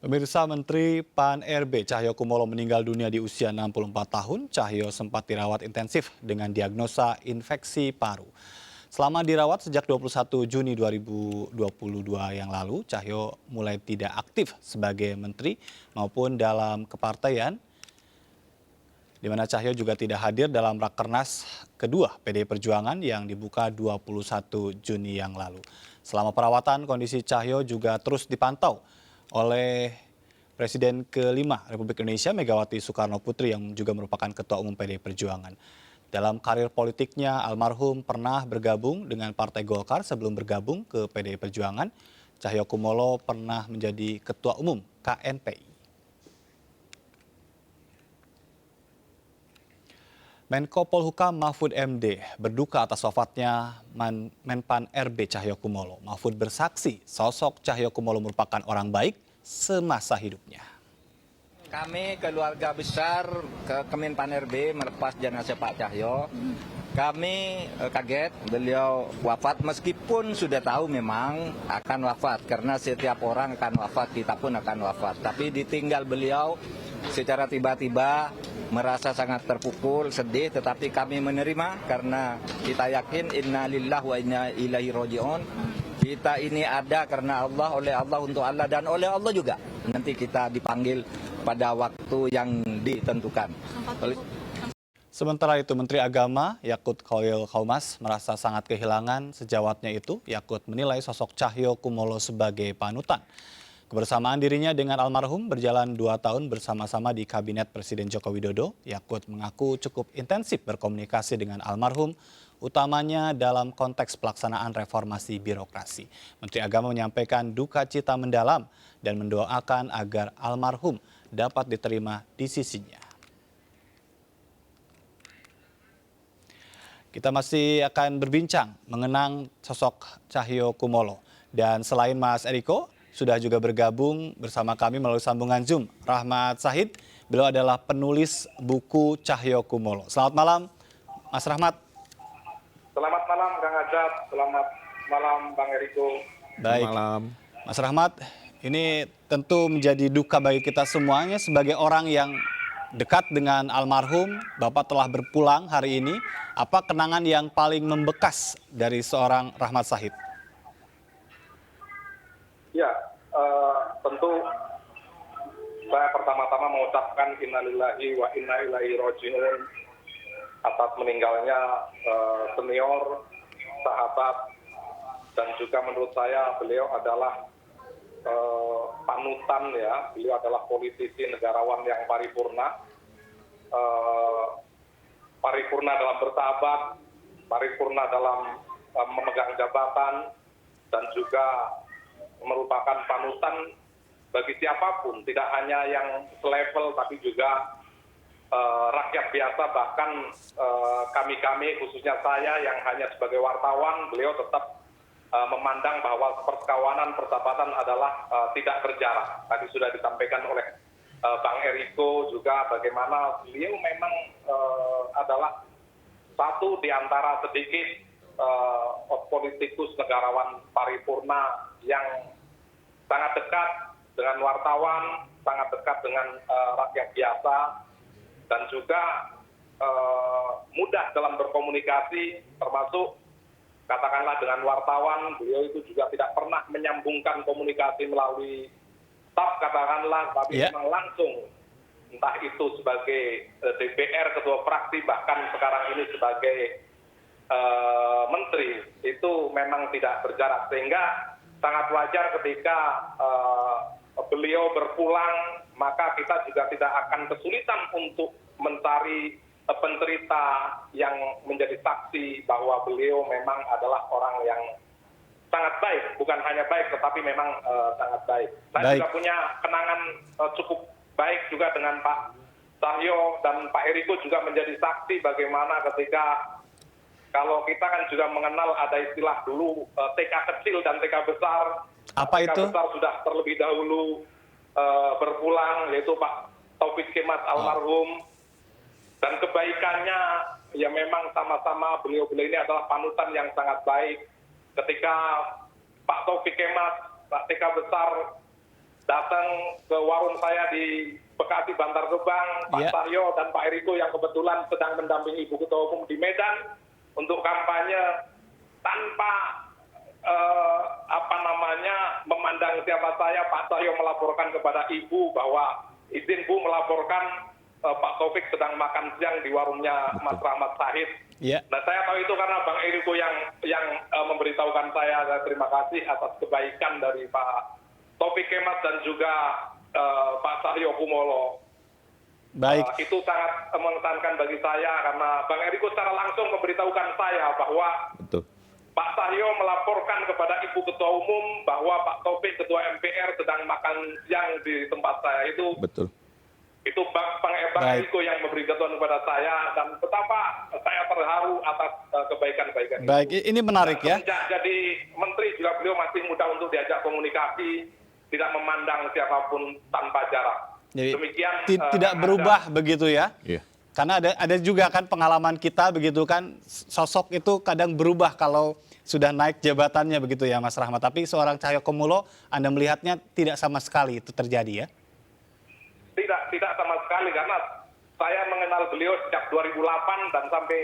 Pemirsa, Menteri Pan-RB Cahyokumolo meninggal dunia di usia 64 tahun. Cahyo sempat dirawat intensif dengan diagnosa infeksi paru. Selama dirawat sejak 21 Juni 2022 yang lalu, Cahyo mulai tidak aktif sebagai menteri maupun dalam kepartaian, di mana Cahyo juga tidak hadir dalam Rakernas kedua PDI Perjuangan yang dibuka 21 Juni yang lalu. Selama perawatan, kondisi Cahyo juga terus dipantau oleh Presiden kelima Republik Indonesia Megawati Soekarno Putri yang juga merupakan Ketua Umum PDI Perjuangan. Dalam karir politiknya, almarhum pernah bergabung dengan Partai Golkar sebelum bergabung ke PDI Perjuangan. Cahyokumolo pernah menjadi Ketua Umum KNPI. Menko Polhukam Mahfud MD berduka atas wafatnya Menpan RB Cahyokumolo. Mahfud bersaksi sosok Cahyokumolo merupakan orang baik semasa hidupnya. Kami keluarga besar Kemenpan RB melepas jenazah Pak Cahyo. Kami kaget beliau wafat meskipun sudah tahu memang akan wafat. Karena setiap orang akan wafat, kita pun akan wafat. Tapi ditinggal beliau secara tiba-tiba, merasa sangat terpukul, sedih, tetapi kami menerima karena kita yakin inna lillahi wa inna ilaihi raji'un. Kita ini ada karena Allah, oleh Allah, untuk Allah, dan oleh Allah juga. Nanti kita dipanggil pada waktu yang ditentukan. Sementara itu, Menteri Agama Yakut Khalil Qaumas merasa sangat kehilangan sejawatnya itu. Yakut menilai sosok Cahyokumolo sebagai panutan. Kebersamaan dirinya dengan almarhum berjalan 2 tahun bersama-sama di Kabinet Presiden Joko Widodo. Yakut mengaku cukup intensif berkomunikasi dengan almarhum, utamanya dalam konteks pelaksanaan reformasi birokrasi. Menteri Agama menyampaikan duka cita mendalam dan mendoakan agar almarhum dapat diterima di sisinya. Kita masih akan berbincang mengenang sosok Cahyokumolo. Dan selain Mas Eriko, sudah juga bergabung bersama kami melalui sambungan Zoom, Rahmat Sahid. Beliau adalah penulis buku Cahyokumolo. Selamat malam, Mas Rahmat. Selamat malam, Kang Ajat. Selamat malam, Bang Eriko. Baik, malam. Mas Rahmat, ini tentu menjadi duka bagi kita semuanya sebagai orang yang dekat dengan almarhum. Bapak telah berpulang hari ini. Apa kenangan yang paling membekas dari seorang Rahmat Sahid? Ya, tentu saya pertama-tama mengucapkan innalillahi wa inna ilaihi raji'un atas meninggalnya senior, sahabat, dan juga menurut saya beliau adalah panutan ya. Beliau adalah politisi negarawan yang paripurna, paripurna dalam bersahabat, paripurna dalam memegang jabatan, dan juga merupakan panutan bagi siapapun, tidak hanya yang selevel tapi juga rakyat biasa, bahkan kami-kami khususnya saya yang hanya sebagai wartawan, beliau tetap memandang bahwa persekawanan, persahabatan adalah tidak berjarak. Tadi sudah disampaikan oleh Bang Eriko juga bagaimana beliau memang adalah satu di antara sedikit politikus negarawan paripurna yang sangat dekat dengan wartawan, sangat dekat dengan rakyat biasa, dan juga mudah dalam berkomunikasi, termasuk katakanlah dengan wartawan. Beliau itu juga tidak pernah menyambungkan komunikasi melalui staf katakanlah, tapi memang langsung, entah itu sebagai DPR, ketua fraksi, bahkan sekarang ini sebagai menteri, itu memang tidak berjarak, sehingga sangat wajar ketika beliau berpulang, maka kita juga tidak akan kesulitan untuk mencari pencerita yang menjadi saksi bahwa beliau memang adalah orang yang sangat baik, bukan hanya baik tetapi memang sangat baik. Saya juga punya kenangan cukup baik juga dengan Pak Cahyo, dan Pak Eriko juga menjadi saksi bagaimana ketika, kalau kita kan juga mengenal ada istilah dulu TK kecil dan TK besar. Apa itu? TK besar sudah terlebih dahulu berpulang, yaitu Pak Taufik Kemas almarhum. Dan kebaikannya ya memang sama-sama beliau-beliau ini adalah panutan yang sangat baik. Ketika Pak Taufik Kemas, Pak TK besar datang ke warung saya di Bekasi Bantar Gebang, Pak Cahyo dan Pak Eriko yang kebetulan sedang mendampingi Ibu Ketua Umum di Medan untuk kampanye tanpa memandang siapa saya. Pak Cahyo melaporkan kepada Ibu bahwa izin Bu melaporkan Pak Taufik sedang makan siang di warungnya Mas Rahmat Sahid. Nah, saya tahu itu karena Bang Eriko yang memberitahukan saya terima kasih atas kebaikan dari Pak Taufik Kemas dan juga Pak Cahyo Kumolo. Baik. Itu sangat mengesankan bagi saya karena Bang Eriko secara langsung memberitahukan saya bahwa Pak Cahyo melaporkan kepada Ibu Ketua Umum bahwa Pak Taufik Ketua MPR sedang makan siang di tempat saya. Itu Bang Eriko yang memberitahukan kepada saya dan betapa saya terharu atas kebaikan-kebaikan itu. Baik, ini menarik ya. Sejak jadi menteri juga beliau masih mudah untuk diajak komunikasi, tidak memandang siapapun tanpa jarak. Jadi demikian tidak berubah begitu ya? Karena ada juga kan pengalaman kita begitu kan, sosok itu kadang berubah kalau sudah naik jabatannya begitu ya Mas Rahmat. Tapi seorang Cahyokumolo, Anda melihatnya tidak sama sekali itu terjadi ya? Tidak sama sekali karena saya mengenal beliau sejak 2008 dan sampai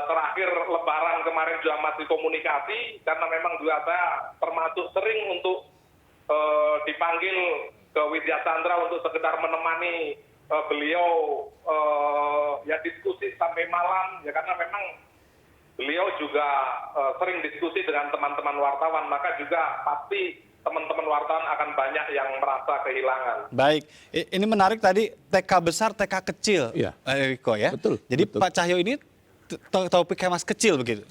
terakhir Lebaran kemarin juga masih komunikasi karena memang juga saya termasuk sering untuk dipanggil ke Widya Chandra untuk sekedar menemani beliau ya diskusi sampai malam ya karena memang beliau juga sering diskusi dengan teman-teman wartawan maka juga pasti teman-teman wartawan akan banyak yang merasa kehilangan. Baik, ini menarik tadi TK besar, TK kecil, Eriko ya. Jadi Pak Cahyo ini Taufik Kemas kecil begitu.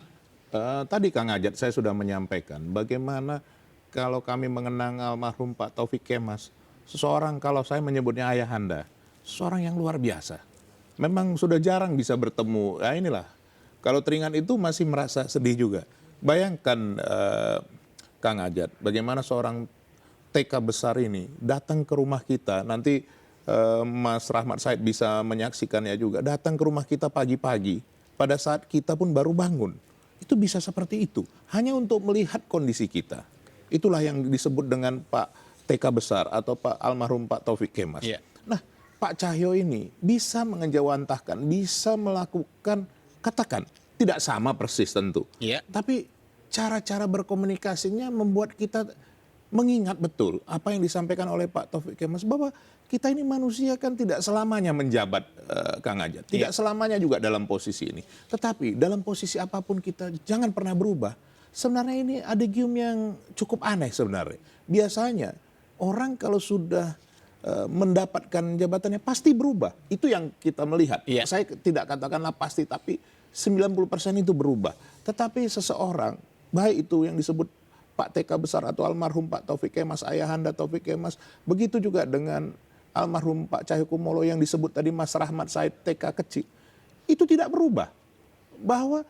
Tadi Kang Ajat saya sudah menyampaikan bagaimana kalau kami mengenang almarhum Pak Taufik Kemas, seseorang kalau saya menyebutnya ayahanda, seseorang yang luar biasa. Memang sudah jarang bisa bertemu. Nah inilah, kalau teringat itu masih merasa sedih juga. Bayangkan Kang Ajat, bagaimana seorang TK besar ini datang ke rumah kita, nanti Mas Rahmat Said bisa menyaksikannya juga, datang ke rumah kita pagi-pagi, pada saat kita pun baru bangun. Itu bisa seperti itu, hanya untuk melihat kondisi kita. Itulah yang disebut dengan Pak TK besar atau Pak almarhum Pak Taufik Kemas. Nah, Pak Cahyo ini bisa mengejawantahkan, bisa melakukan, katakan, tidak sama persis tentu. Tapi cara-cara berkomunikasinya membuat kita mengingat betul apa yang disampaikan oleh Pak Taufik Kemas bahwa kita ini manusia kan tidak selamanya menjabat, Kang Ajat. Tidak selamanya juga dalam posisi ini. Tetapi dalam posisi apapun kita jangan pernah berubah. Sebenarnya ini adigium yang cukup aneh sebenarnya. Biasanya orang kalau sudah mendapatkan jabatannya pasti berubah. Itu yang kita melihat. Saya tidak katakanlah pasti, tapi 90% itu berubah. Tetapi seseorang, baik itu yang disebut Pak TK besar atau almarhum Pak Taufik Kemas, ayahanda Taufik Kemas, begitu juga dengan almarhum Pak Cahyokumolo yang disebut tadi Mas Rahmat Said TK kecil, itu tidak berubah. Bahwa,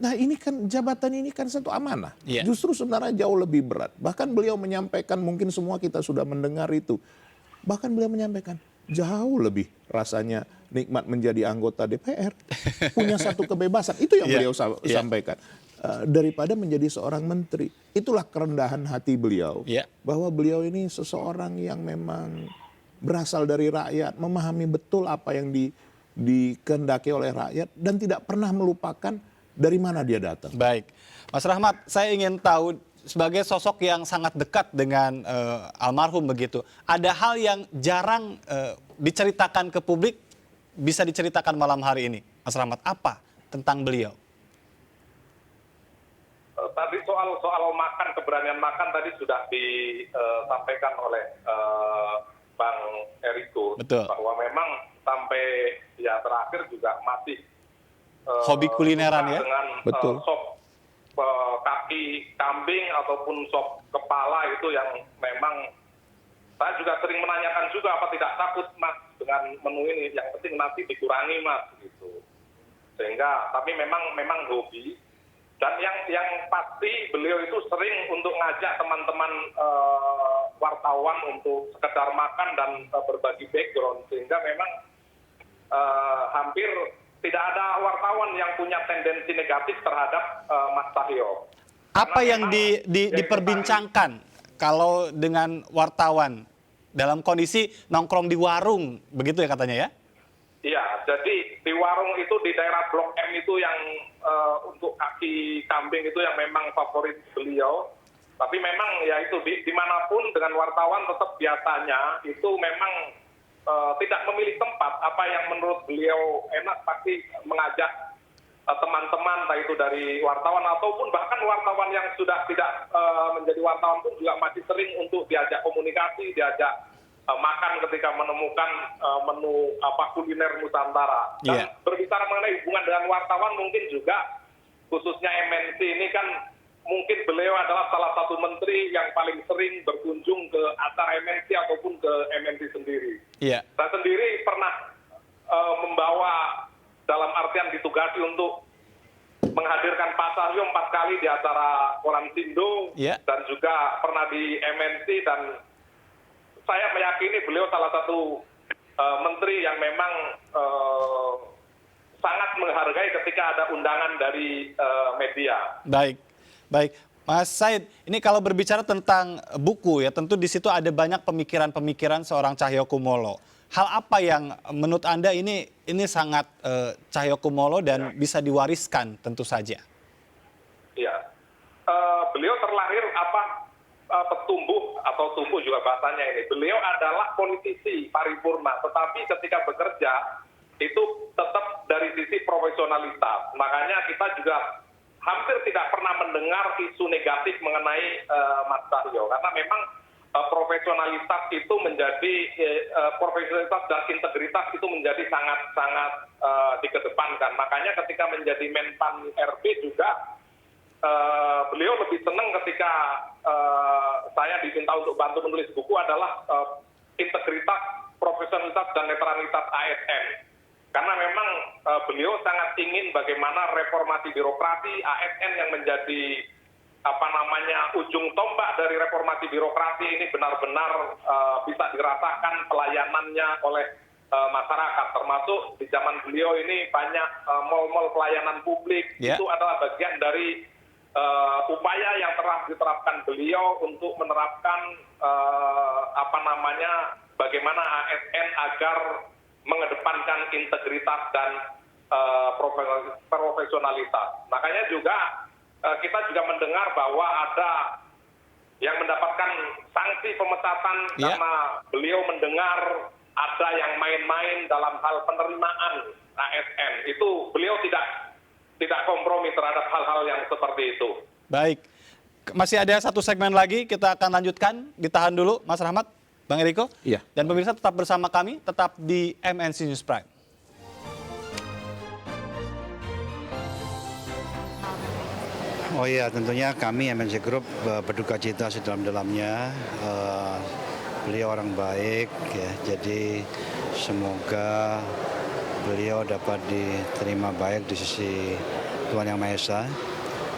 nah ini kan jabatan ini kan satu amanah, justru sebenarnya jauh lebih berat. Bahkan beliau menyampaikan, mungkin semua kita sudah mendengar itu, bahkan beliau menyampaikan, jauh lebih rasanya nikmat menjadi anggota DPR, punya satu kebebasan, itu yang beliau sampaikan. Daripada menjadi seorang menteri. Itulah kerendahan hati beliau. Bahwa beliau ini seseorang yang memang berasal dari rakyat, memahami betul apa yang dikehendaki oleh rakyat dan tidak pernah melupakan dari mana dia datang. Baik, Mas Rahmat, saya ingin tahu sebagai sosok yang sangat dekat dengan almarhum begitu, ada hal yang jarang diceritakan ke publik, bisa diceritakan malam hari ini, Mas Rahmat, apa tentang beliau? Tadi soal makan, keberanian makan tadi sudah disampaikan oleh Bang Eriko. Bahwa memang sampai ya terakhir juga masih hobi kulineran ya? Dengan sop kaki kambing ataupun sop kepala itu yang memang saya juga sering menanyakan juga apa tidak takut Mas dengan menu ini, yang penting nanti dikurangi Mas gitu. Sehingga tapi memang hobi. Dan yang pasti beliau itu sering untuk ngajak teman-teman wartawan untuk sekedar makan dan berbagi background. Sehingga memang hampir tidak ada wartawan yang punya tendensi negatif terhadap Mas Cahyo. Apa yang diperbincangkan kalau dengan wartawan dalam kondisi nongkrong di warung, begitu ya katanya ya? Iya, jadi di warung itu di daerah Blok M itu yang untuk kaki kambing itu yang memang favorit beliau. Tapi memang ya itu dimanapun dengan wartawan tetap biasanya itu memang tidak memilih tempat. Apa yang menurut beliau enak pasti mengajak teman-teman, entah itu dari wartawan ataupun bahkan wartawan yang sudah tidak menjadi wartawan pun juga masih sering untuk diajak komunikasi, diajak makan ketika menemukan menu kuliner Nusantara. Dan berbicara mengenai hubungan dengan wartawan mungkin juga khususnya MNC ini kan mungkin beliau adalah salah satu menteri yang paling sering berkunjung ke acara MNC ataupun ke MNC sendiri. Iya. Saya sendiri pernah membawa dalam artian ditugasi untuk menghadirkan Pak Cahyo 4 kali di acara Koran Sindo dan juga pernah di MNC, dan saya meyakini beliau salah satu menteri yang memang sangat menghargai ketika ada undangan dari media. Baik. Mas Said, ini kalau berbicara tentang buku ya, tentu di situ ada banyak pemikiran-pemikiran seorang Cahyokumolo. Hal apa yang menurut Anda ini sangat Cahyokumolo dan bisa diwariskan tentu saja? Iya, beliau terlahir tumbuh atau tumbuh juga bahasanya ini. Beliau adalah politisi paripurna, tetapi ketika bekerja itu tetap dari sisi profesionalitas. Makanya kita juga hampir tidak pernah mendengar isu negatif mengenai Mas Cahyo, karena memang profesionalitas itu menjadi profesionalitas dan integritas itu menjadi sangat dikedepankan. Makanya ketika menjadi Menpan RB juga beliau lebih senang ketika saya diminta untuk bantu menulis buku adalah integritas, profesionalitas dan netralitas ASN. Karena memang beliau sangat ingin bagaimana reformasi birokrasi ASN yang menjadi ujung tombak dari reformasi birokrasi ini benar-benar bisa dirasakan pelayanannya oleh masyarakat. Termasuk di zaman beliau ini banyak mal-mal pelayanan publik. Itu adalah bagian dari upaya yang telah diterapkan beliau untuk menerapkan bagaimana ASN agar mengedepankan integritas dan profesionalitas. Makanya juga kita juga mendengar bahwa ada yang mendapatkan sanksi pemecatan karena beliau mendengar ada yang main-main dalam hal penerimaan ASN. Itu beliau tidak kompromi terhadap hal-hal yang seperti itu. Baik, masih ada satu segmen lagi, kita akan lanjutkan. Ditahan dulu, Mas Rahmat, Bang Eriko. Iya. Dan pemirsa tetap bersama kami, tetap di MNC News Prime. Oh iya, tentunya kami MNC Group berduka cita sedalam-dalamnya. Beliau orang baik, ya. Jadi semoga beliau dapat diterima baik di sisi Tuhan Yang Maha Esa,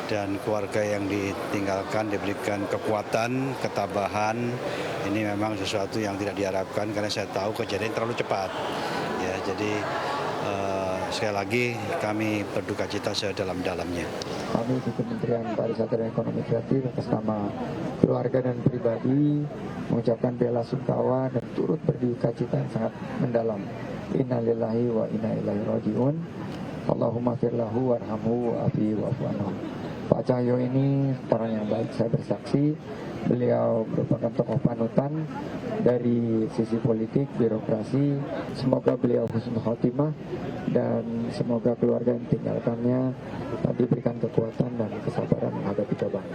dan keluarga yang ditinggalkan diberikan kekuatan, ketabahan. Ini memang sesuatu yang tidak diharapkan karena saya tahu kejadian terlalu cepat. Ya, jadi sekali lagi kami berduka cita sedalam-dalamnya. Kami di Kementerian Pariwisata dan Ekonomi Kreatif atas nama keluarga dan pribadi mengucapkan bela sungkawa dan turut berduka cita yang sangat mendalam. Innalillahi wa inna ilaihi rajiun. Allahumma firlahu warhamhu wa'afi wa'fu anhu. Pak Cahyo ini orang yang baik, saya bersaksi. Beliau merupakan tokoh panutan dari sisi politik, birokrasi. Semoga beliau husnul khotimah dan semoga keluarga yang tinggalkannya diberikan kekuatan dan kesabaran menghadapi cobaan.